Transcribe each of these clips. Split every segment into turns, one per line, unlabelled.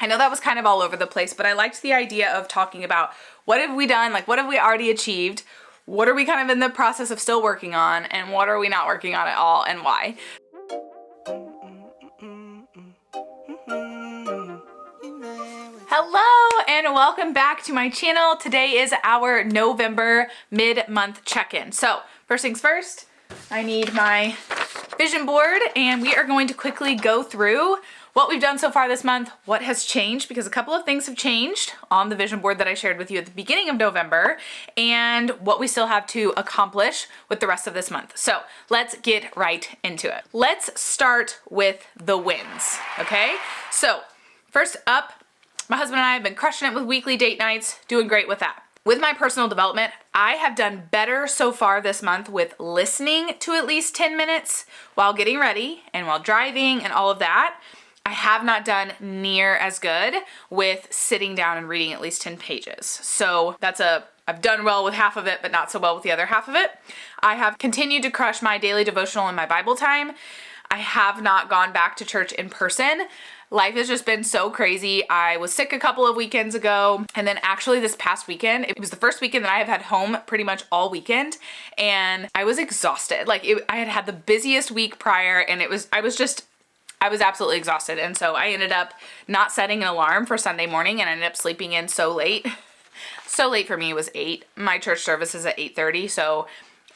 know that was kind of all over the place, but I liked the idea of talking about what have we done, like what have we already achieved, what are we kind of in the process of still working on, and what are we not working on at all, and why. Hello and welcome back to my channel. Today is our November mid-month check-in. So first things first, I need my vision board and we are going to quickly go through what we've done so far this month, what has changed, because a couple of things have changed on the vision board that I shared with you at the beginning of November, and what we still have to accomplish with the rest of this month. So let's get right into it. Let's start with the wins, okay? So first up, my husband and I have been crushing it with weekly date nights, doing great with that. With my personal development, I have done better so far this month with listening to at least 10 minutes while getting ready and while driving and all of that. I have not done near as good with sitting down and reading at least 10 pages. So I've done well with half of it, but not so well with the other half of it. I have continued to crush my daily devotional and my Bible time. I have not gone back to church in person. Life has just been so crazy. I was sick a couple of weekends ago, and then actually this past weekend, it was the first weekend that I have had home pretty much all weekend, and I was exhausted. I had had the busiest week prior, and I was absolutely exhausted, and so I ended up not setting an alarm for Sunday morning, and I ended up sleeping in so late. So late for me, it was 8. My church service is at 8:30, so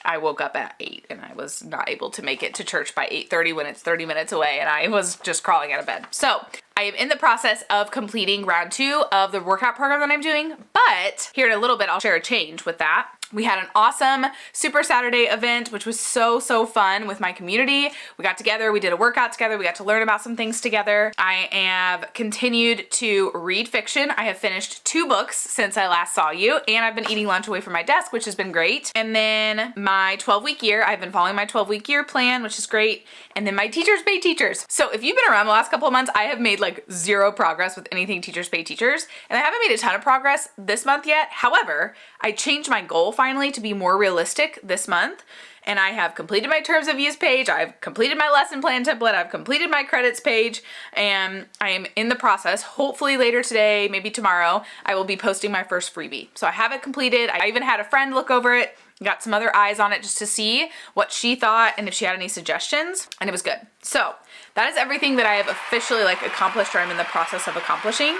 I woke up at 8 and I was not able to make it to church by 8:30 when it's 30 minutes away, and I was just crawling out of bed. So I am in the process of completing round 2 of the workout program that I'm doing, but here in a little bit, I'll share a change with that. We had an awesome Super Saturday event, which was so fun with my community. We got together, we did a workout together, we got to learn about some things together. I have continued to read fiction. I have finished 2 books since I last saw you, and I've been eating lunch away from my desk, which has been great. And then my 12-week year, I've been following my 12-week year plan, which is great. And then my Teachers Pay Teachers. So if you've been around the last couple of months, I have made like 0 progress with anything Teachers Pay Teachers, and I haven't made a ton of progress this month yet. However, I changed my goal finally to be more realistic this month, and I have completed my terms of use page, I've completed my lesson plan template, I've completed my credits page, and I am in the process. Hopefully later today, maybe tomorrow, I will be posting my first freebie. So I have it completed. I even had a friend look over it, got some other eyes on it just to see what she thought and if she had any suggestions, and it was good. So that is everything that I have officially accomplished, or I'm in the process of accomplishing,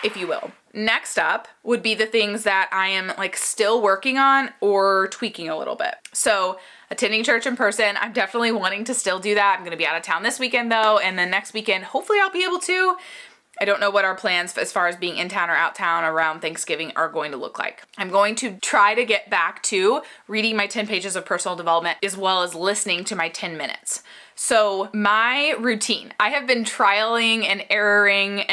if you will. Next up would be the things that I am still working on or tweaking a little bit. So attending church in person, I'm definitely wanting to still do that. I'm gonna be out of town this weekend though, and then next weekend, hopefully I'll be able to. I don't know what our plans as far as being in town or out town around Thanksgiving are going to look like. I'm going to try to get back to reading my 10 pages of personal development as well as listening to my 10 minutes. So my routine, I have been trialing and erroring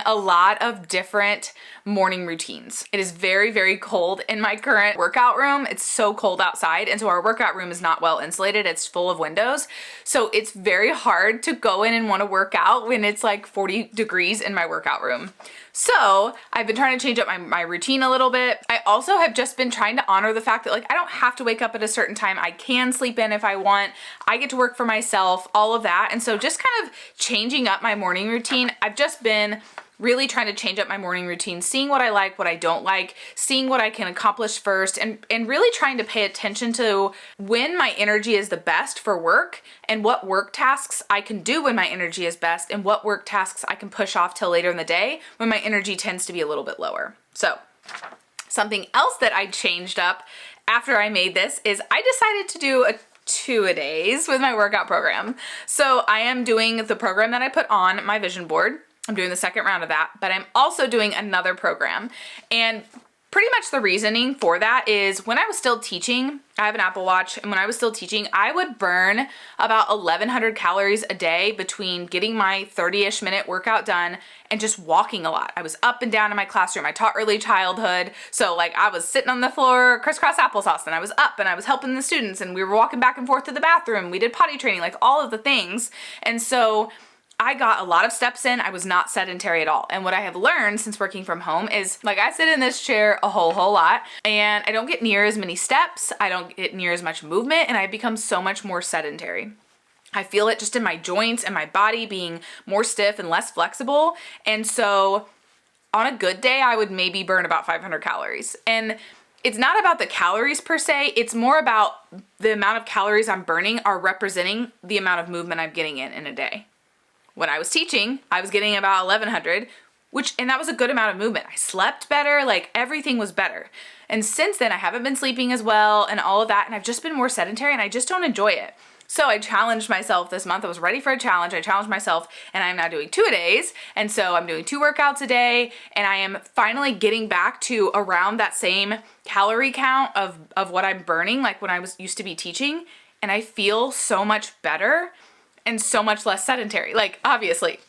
a lot of different morning routines. It is very cold in my current workout room. It's so cold outside, and so our workout room is not well insulated. It's full of windows. So it's very hard to go in and want to work out when it's 40 degrees in my workout room. So I've been trying to change up my routine a little bit. I also have just been trying to honor the fact that I don't have to wake up at a certain time. I can sleep in if I want. I get to work for myself, all of that. And so just kind of changing up my morning routine. I've just been really trying to change up my morning routine, seeing what I like, what I don't like, seeing what I can accomplish first, and really trying to pay attention to when my energy is the best for work and what work tasks I can do when my energy is best and what work tasks I can push off till later in the day when my energy tends to be a little bit lower. So something else that I changed up after I made this is I decided to do a 2-a-days with my workout program. So I am doing the program that I put on my vision board. I'm doing the second round of that, but I'm also doing another program. And pretty much the reasoning for that is when I was still teaching, I have an Apple Watch, and when I was still teaching, I would burn about 1,100 calories a day between getting my 30-ish minute workout done and just walking a lot. I was up and down in my classroom. I taught early childhood. So I was sitting on the floor, crisscross applesauce, and I was up and I was helping the students, and we were walking back and forth to the bathroom. We did potty training, all of the things. And so I got a lot of steps in. I was not sedentary at all. And what I have learned since working from home is I sit in this chair a whole lot, and I don't get near as many steps. I don't get near as much movement, and I become so much more sedentary. I feel it just in my joints and my body being more stiff and less flexible. And so on a good day, I would maybe burn about 500 calories. And it's not about the calories per se, it's more about the amount of calories I'm burning are representing the amount of movement I'm getting in a day. When I was teaching, I was getting about 1100, and that was a good amount of movement. I slept better, like everything was better. And since then, I haven't been sleeping as well and all of that, and I've just been more sedentary and I just don't enjoy it. So I challenged myself this month. I was ready for a challenge. I challenged myself and I'm now doing 2-a-days. And so I'm doing 2 workouts a day and I am finally getting back to around that same calorie count of what I'm burning like when I used to be teaching. And I feel so much better and so much less sedentary. Like obviously,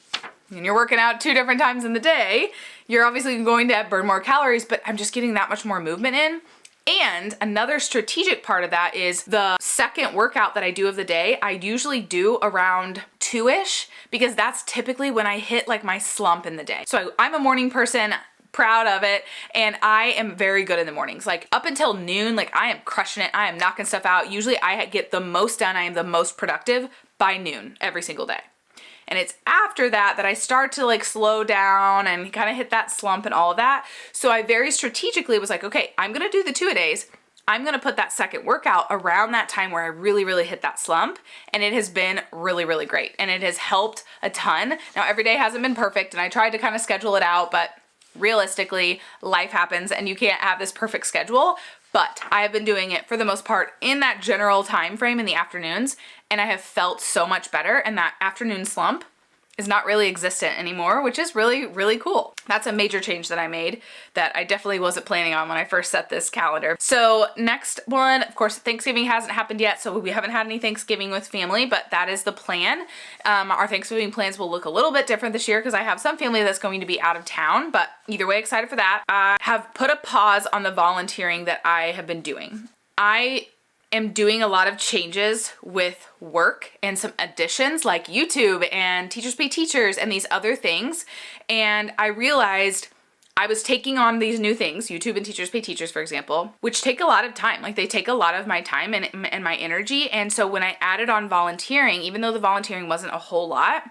when you're working out 2 different times in the day, you're obviously going to burn more calories, but I'm just getting that much more movement in. And another strategic part of that is the second workout that I do of the day, I usually do around 2-ish because that's typically when I hit like my slump in the day. So I'm a morning person, proud of it, and I am very good in the mornings. Like up until noon, like I am crushing it. I am knocking stuff out. Usually I get the most done. I am the most productive by noon every single day. And it's after that that I start to like slow down and kind of hit that slump and all of that. So I very strategically was like, okay, I'm gonna do the 2-a-days. I'm gonna put that second workout around that time where I really, really hit that slump. And it has been really, really great. And it has helped a ton. Now every day hasn't been perfect and I tried to kind of schedule it out, but realistically, life happens and you can't have this perfect schedule. But I have been doing it for the most part in that general time frame in the afternoons, and I have felt so much better, and that afternoon slump is not really existent anymore, which is really, really cool. That's a major change that I made that I definitely wasn't planning on when I first set this calendar. So next one, of course, Thanksgiving hasn't happened yet, so we haven't had any Thanksgiving with family, but that is the plan. Our Thanksgiving plans will look a little bit different this year because I have some family that's going to be out of town, but either way, excited for that. I have put a pause on the volunteering that I have been doing. I am doing a lot of changes with work and some additions like YouTube and Teachers Pay Teachers and these other things. And I realized I was taking on these new things, YouTube and Teachers Pay Teachers, for example, which take a lot of time. Like they take a lot of my time and my energy. And so when I added on volunteering, even though the volunteering wasn't a whole lot,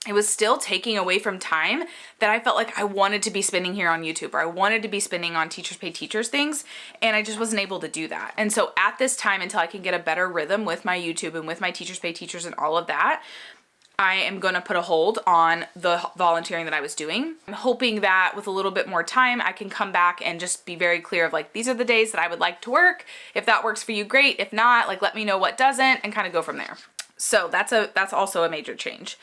it was still taking away from time that I felt like I wanted to be spending here on YouTube, or I wanted to be spending on Teachers Pay Teachers things, and I just wasn't able to do that. And so at this time, until I can get a better rhythm with my YouTube and with my Teachers Pay Teachers and all of that, I am going to put a hold on the volunteering that I was doing. I'm hoping that with a little bit more time, I can come back and just be very clear of like, these are the days that I would like to work. If that works for you, great. If not, like let me know what doesn't and kind of go from there. So that's also a major change.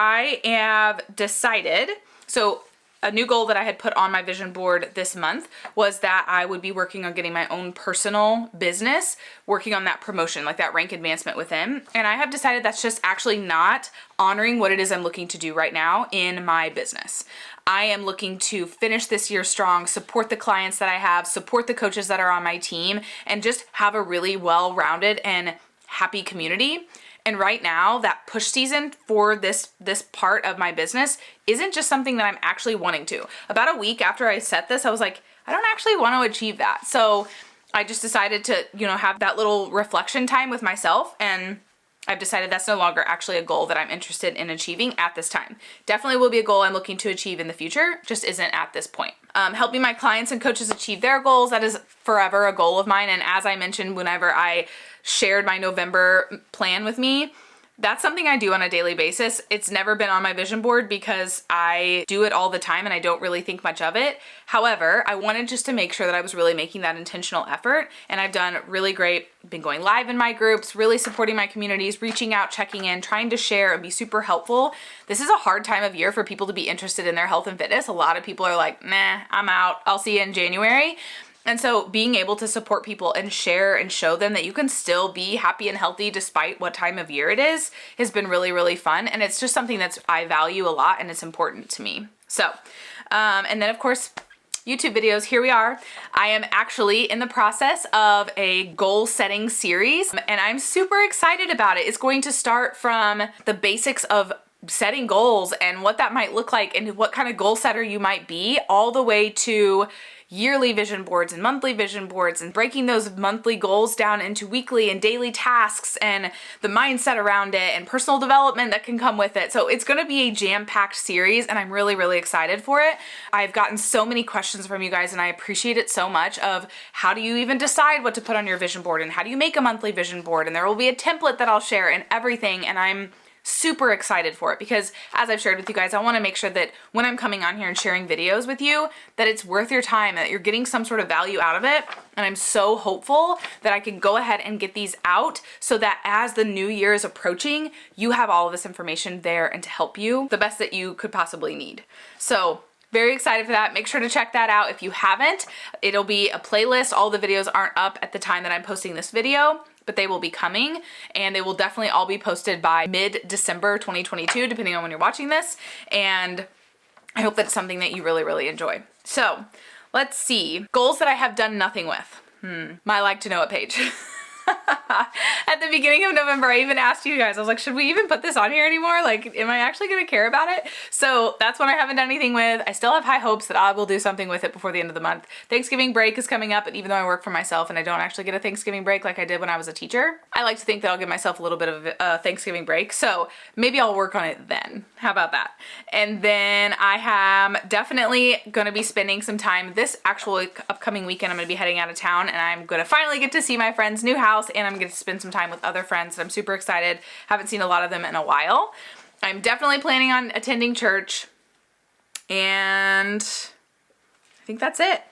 I have decided, so a new goal that I had put on my vision board this month was that I would be working on getting my own personal business, working on that promotion, like that rank advancement within. And I have decided that's just actually not honoring what it is I'm looking to do right now in my business. I am looking to finish this year strong, support the clients that I have, support the coaches that are on my team, and just have a really well-rounded and happy community. And right now, that push season for this part of my business isn't just something that I'm actually wanting to. About a week after I set this, I was like, I don't actually want to achieve that. So I just decided to, have that little reflection time with myself, and I've decided that's no longer actually a goal that I'm interested in achieving at this time. Definitely will be a goal I'm looking to achieve in the future, just isn't at this point. Helping my clients and coaches achieve their goals, that is forever a goal of mine. And as I mentioned, whenever I shared my November plan with me, that's something I do on a daily basis. It's never been on my vision board because I do it all the time and I don't really think much of it. However, I wanted just to make sure that I was really making that intentional effort, and I've done really great. Been going live in my groups, really supporting my communities, reaching out, checking in, trying to share and be super helpful. This is a hard time of year for people to be interested in their health and fitness. A lot of people are like, nah, I'm out. I'll see you in January. And so being able to support people and share and show them that you can still be happy and healthy despite what time of year it is has been really, really fun. And it's just something that I value a lot and it's important to me. So, and then of course, YouTube videos, here we are. I am actually in the process of a goal setting series and I'm super excited about it. It's going to start from the basics of setting goals and what that might look like and what kind of goal setter you might be, all the way to yearly vision boards and monthly vision boards and breaking those monthly goals down into weekly and daily tasks and the mindset around it and personal development that can come with it. So it's going to be a jam-packed series and I'm really, really excited for it. I've gotten so many questions from you guys and I appreciate it so much of how do you even decide what to put on your vision board and how do you make a monthly vision board, and there will be a template that I'll share and everything, and I'm super excited for it because, as I've shared with you guys, I want to make sure that when I'm coming on here and sharing videos with you, that it's worth your time, that you're getting some sort of value out of it. And I'm so hopeful that I can go ahead and get these out so that as the new year is approaching, you have all of this information there and to help you the best that you could possibly need. So very excited for that. Make sure to check that out if you haven't. It'll be a playlist. All the videos aren't up at the time that I'm posting this video, but they will be coming, and they will definitely all be posted by mid-December 2022, depending on when you're watching this. And I hope that's something that you really, really enjoy. So let's see. Goals that I have done nothing with. My like to know it page. At the beginning of November, I even asked you guys, I was like, should we even put this on here anymore? Like, am I actually gonna care about it? So that's one I haven't done anything with. I still have high hopes that I will do something with it before the end of the month. Thanksgiving break is coming up, and even though I work for myself and I don't actually get a Thanksgiving break like I did when I was a teacher, I like to think that I'll give myself a little bit of a Thanksgiving break. So maybe I'll work on it then. How about that? And then I am definitely gonna be spending some time this actual upcoming weekend. I'm gonna be heading out of town, and I'm gonna finally get to see my friend's new house, and I'm gonna spend some time with other friends, and I'm super excited. Haven't seen a lot of them in a while. I'm definitely planning on attending church, and I think that's it.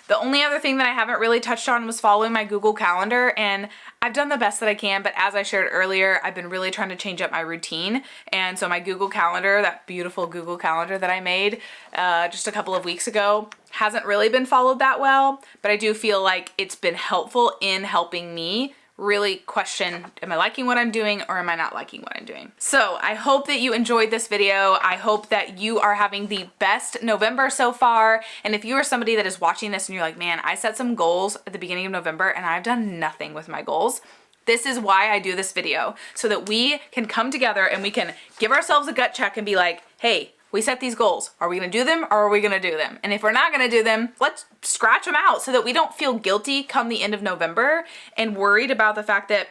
The only other thing that I haven't really touched on was following my Google Calendar, and I've done the best that I can, but as I shared earlier, I've been really trying to change up my routine. And so my Google Calendar, that beautiful Google Calendar that I made just a couple of weeks ago, hasn't really been followed that well, but I do feel like it's been helpful in helping me really question, am I liking what I'm doing or am I not liking what I'm doing? So I hope that you enjoyed this video. I hope that you are having the best November so far. And if you are somebody that is watching this and you're like, man, I set some goals at the beginning of November and I've done nothing with my goals, this is why I do this video, so that we can come together and we can give ourselves a gut check and be like, hey, we set these goals. Are we gonna do them or are we gonna do them? And if we're not gonna do them, let's scratch them out so that we don't feel guilty come the end of November and worried about the fact that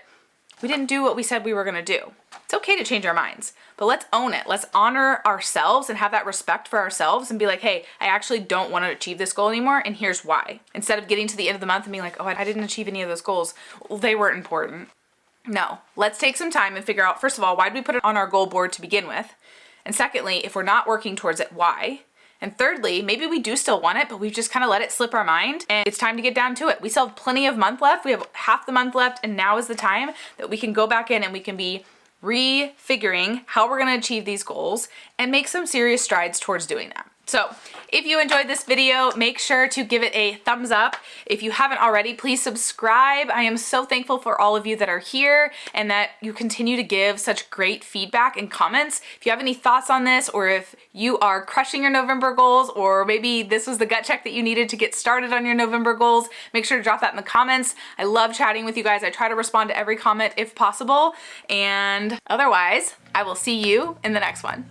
we didn't do what we said we were gonna do. It's okay to change our minds, but let's own it. Let's honor ourselves and have that respect for ourselves and be like, hey, I actually don't wanna achieve this goal anymore, and here's why. Instead of getting to the end of the month and being like, oh, I didn't achieve any of those goals. Well, they weren't important. No, let's take some time and figure out, first of all, why did we put it on our goal board to begin with? And secondly, if we're not working towards it, why? And thirdly, maybe we do still want it, but we've just kind of let it slip our mind and it's time to get down to it. We still have plenty of month left. We have half the month left, and now is the time that we can go back in and we can be refiguring how we're gonna achieve these goals and make some serious strides towards doing that. So if you enjoyed this video, make sure to give it a thumbs up. If you haven't already, please subscribe. I am so thankful for all of you that are here and that you continue to give such great feedback and comments. If you have any thoughts on this, or if you are crushing your November goals, or maybe this was the gut check that you needed to get started on your November goals, make sure to drop that in the comments. I love chatting with you guys. I try to respond to every comment if possible. And otherwise, I will see you in the next one.